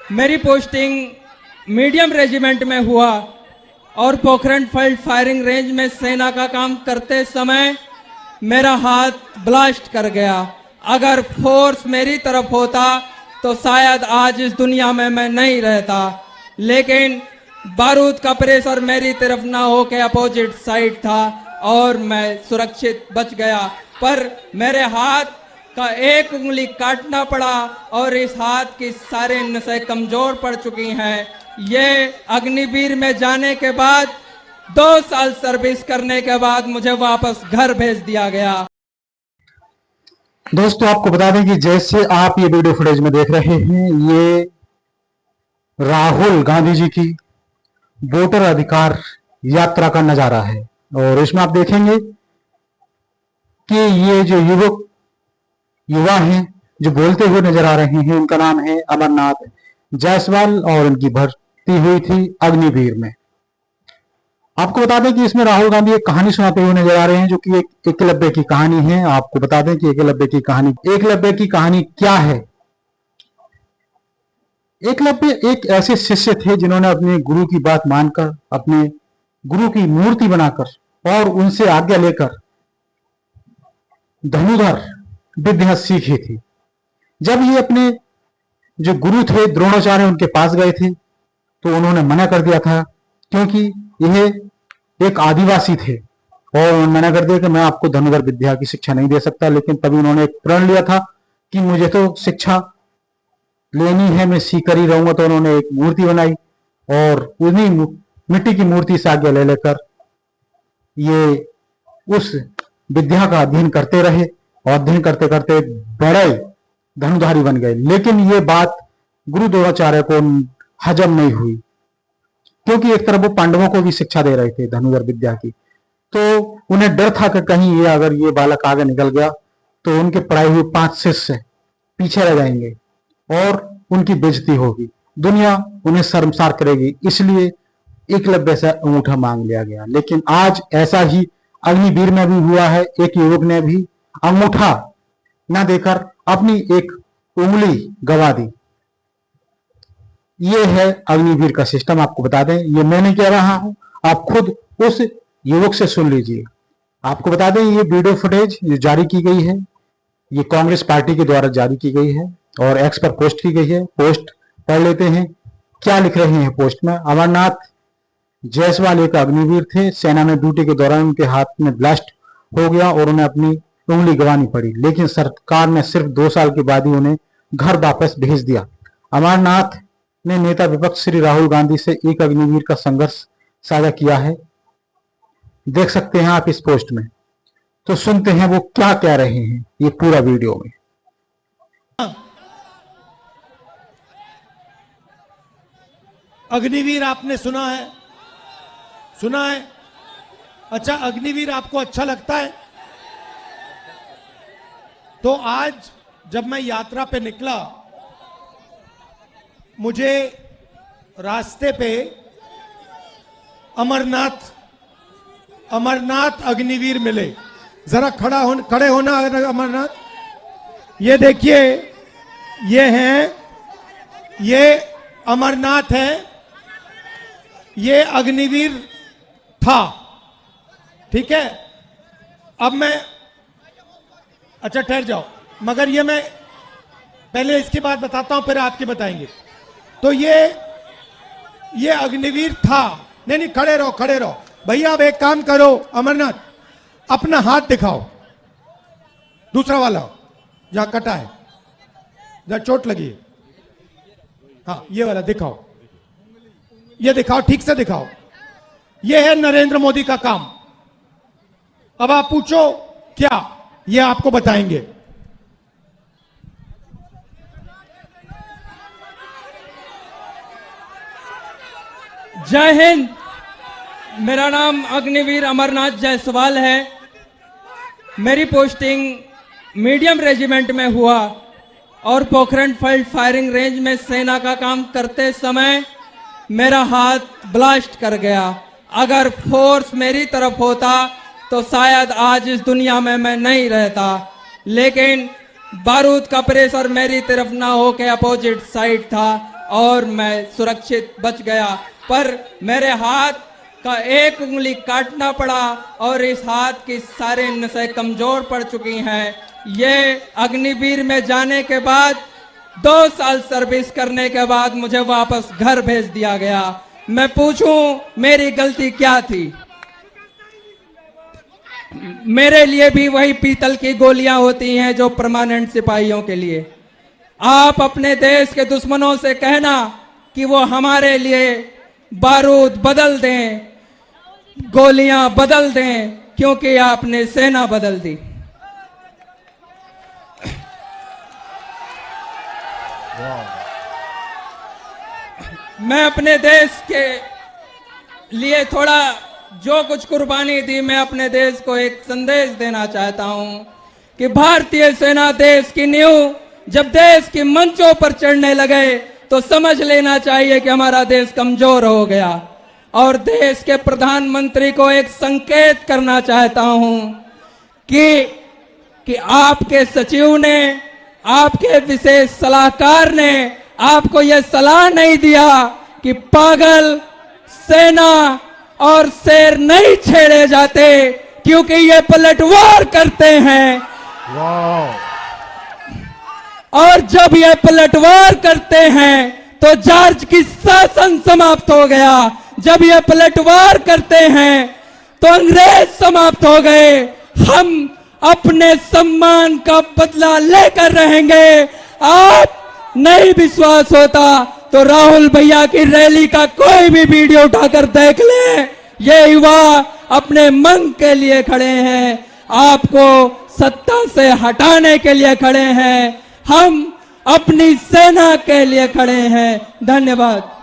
मेरी posting medium regiment में हुआ और पोखरण फील्ड फायरिंग रेंज में सेना का काम करते समय मेरा हाथ ब्लास्ट कर गया। अगर फोर्स मेरी तरफ होता तो शायद आज इस दुनिया में मैं नहीं रहता, लेकिन बारूद का प्रेशर मेरी तरफ ना हो के अपोजिट साइड था और मैं सुरक्षित बच गया। पर मेरे हाथ का एक उंगली काटना पड़ा और इस हाथ की सारी नसें कमजोर पड़ चुकी हैं। ये अग्निवीर में जाने के बाद 2 साल सर्विस करने के बाद मुझे वापस घर भेज दिया गया। दोस्तों, आपको बता दें कि जैसे आप ये वीडियो फुटेज में देख रहे हैं, ये राहुल गांधी जी की वोटर अधिकार यात्रा का नजारा है और इसमें आप देखेंगे कि ये जो युवा हैं जो बोलते हुए नजर आ रहे हैं, उनका नाम है अमरनाथ जायसवाल और उनकी भर्ती हुई थी अग्निवीर में। आपको बता दें कि इसमें राहुल गांधी एक कहानी सुनाते हुए नजर आ रहे हैं जो कि एक एकलव्य की कहानी है। आपको बता दें कि एकलव्य की कहानी क्या है। एकलव्य एक ऐसे शिष्य थे जिन्होंने अपने गुरु की बात मानकर, अपने गुरु की मूर्ति बनाकर और उनसे आज्ञा लेकर धनुधर विद्या सीखी थी। जब ये अपने जो गुरु थे द्रोणाचार्य उनके पास गए थे तो उन्होंने मना कर दिया था, क्योंकि यह एक आदिवासी थे और उन्होंने मना कर दिया कि मैं आपको धनुधर विद्या की शिक्षा नहीं दे सकता। लेकिन तभी उन्होंने एक प्रण लिया था कि मुझे तो शिक्षा लेनी है, मैं सीकर ही रहूंगा। तो उन्होंने एक मूर्ति बनाई और उन्हीं मिट्टी की मूर्ति से आज्ञा ले लेकर ये उस विद्या का अध्ययन करते रहे और अध्ययन करते करते बड़े धनुधारी बन गए। लेकिन ये बात गुरु द्रोणाचार्य को हजम नहीं हुई, क्योंकि एक तरफ वो पांडवों को भी शिक्षा दे रहे थे धनुधर विद्या की। तो उन्हें डर था कि कहीं ये अगर ये बालक आगे निकल गया तो उनके पढ़ाए हुए 5 शिष्य पीछे रह जाएंगे और उनकी बेइज्जती होगी, दुनिया उन्हें शर्मसार करेगी। इसलिए एकलव्य से अंगूठा मांग लिया गया। लेकिन आज ऐसा ही अग्निवीर में भी हुआ है। एक युवक ने भी अंगूठा न देकर अपनी एक उंगली गवा दी। ये है अग्निवीर का सिस्टम। आपको बता दें, ये मैं नहीं कह रहा हूं, आप खुद उस युवक से सुन लीजिए। आपको बता दें, ये वीडियो फुटेज जो जारी की गई है, ये कांग्रेस पार्टी के द्वारा जारी की गई है और एक्स पर पोस्ट की गई है। पोस्ट पढ़ लेते हैं, क्या लिख रहे हैं पोस्ट में। अमरनाथ जायसवाल एक अग्निवीर थे। सेना में ड्यूटी के दौरान उनके हाथ में ब्लास्ट हो गया और उन्हें अपनी उंगली गंवानी पड़ी, लेकिन सरकार ने सिर्फ 2 साल के बाद ही उन्हें घर वापस भेज दिया। अमरनाथ ने नेता विपक्ष श्री राहुल गांधी से एक अग्निवीर का संघर्ष साझा किया है। देख सकते हैं आप इस पोस्ट में। तो सुनते हैं वो क्या कह रहे हैं ये पूरा वीडियो में। अग्निवीर आपने सुना है? सुना है? अच्छा, अग्निवीर आपको अच्छा लगता है? तो आज जब मैं यात्रा पे निकला, मुझे रास्ते पे अमरनाथ अग्निवीर मिले। जरा खड़े होना अमरनाथ। ये देखिए, ये अमरनाथ है, ये अग्निवीर था। ठीक है, अब मैं, अच्छा ठहर जाओ, मगर ये मैं पहले इसकी बात बताता हूं, फिर आपकी बताएंगे। तो ये अग्निवीर था। नहीं, खड़े रहो भैया। अब एक काम करो अमरनाथ, अपना हाथ दिखाओ, दूसरा वाला जहां कटा है, जहां चोट लगी है। हाँ, ये वाला दिखाओ, ये दिखाओ, ठीक से दिखाओ। ये है नरेंद्र मोदी का काम। अब आप पूछो क्या, ये आपको बताएंगे। जय हिंद। मेरा नाम अग्निवीर अमरनाथ जायसवाल है। मेरी पोस्टिंग मीडियम रेजिमेंट में हुआ और पोखरण फील्ड फायरिंग रेंज में सेना का काम करते समय मेरा हाथ ब्लास्ट कर गया। अगर फोर्स मेरी तरफ होता तो शायद आज इस दुनिया में मैं नहीं रहता, लेकिन बारूद का प्रेशर मेरी तरफ ना हो के अपोजिट साइड था और मैं सुरक्षित बच गया, पर मेरे हाथ का एक उंगली काटना पड़ा और इस हाथ की सारी नसें कमजोर पड़ चुकी हैं। ये अग्निवीर में जाने के बाद 2 साल सर्विस करने के बाद मुझे वापस घर भेज दिया गया। मैं पूछूं मेरी गलती क्या थी? मेरे लिए भी वही पीतल की गोलियां होती हैं जो परमानेंट सिपाहियों के लिए। आप अपने देश के दुश्मनों से कहना कि वो हमारे लिए बारूद बदल दें, गोलियां बदल दें, क्योंकि आपने सेना बदल दी। मैं अपने देश के लिए थोड़ा जो कुछ कुर्बानी दी, मैं अपने देश को एक संदेश देना चाहता हूं कि भारतीय सेना देश की नींव जब देश की मंचों पर चढ़ने लगे तो समझ लेना चाहिए कि हमारा देश कमजोर हो गया। और देश के प्रधानमंत्री को एक संकेत करना चाहता हूं कि आपके सचिव ने, आपके विशेष सलाहकार ने आपको यह सलाह नहीं दिया कि पागल, सेना और शेर नहीं छेड़े जाते, क्योंकि ये पलटवार करते हैं। और जब ये पलटवार करते हैं तो जॉर्ज की शासन समाप्त हो गया। जब ये पलटवार करते हैं तो अंग्रेज समाप्त हो गए। हम अपने सम्मान का बदला लेकर रहेंगे। आप नहीं विश्वास होता तो राहुल भैया की रैली का कोई भी वीडियो उठाकर देख ले। ये युवा अपने मंग के लिए खड़े हैं, आपको सत्ता से हटाने के लिए खड़े हैं। हम अपनी सेना के लिए खड़े हैं। धन्यवाद।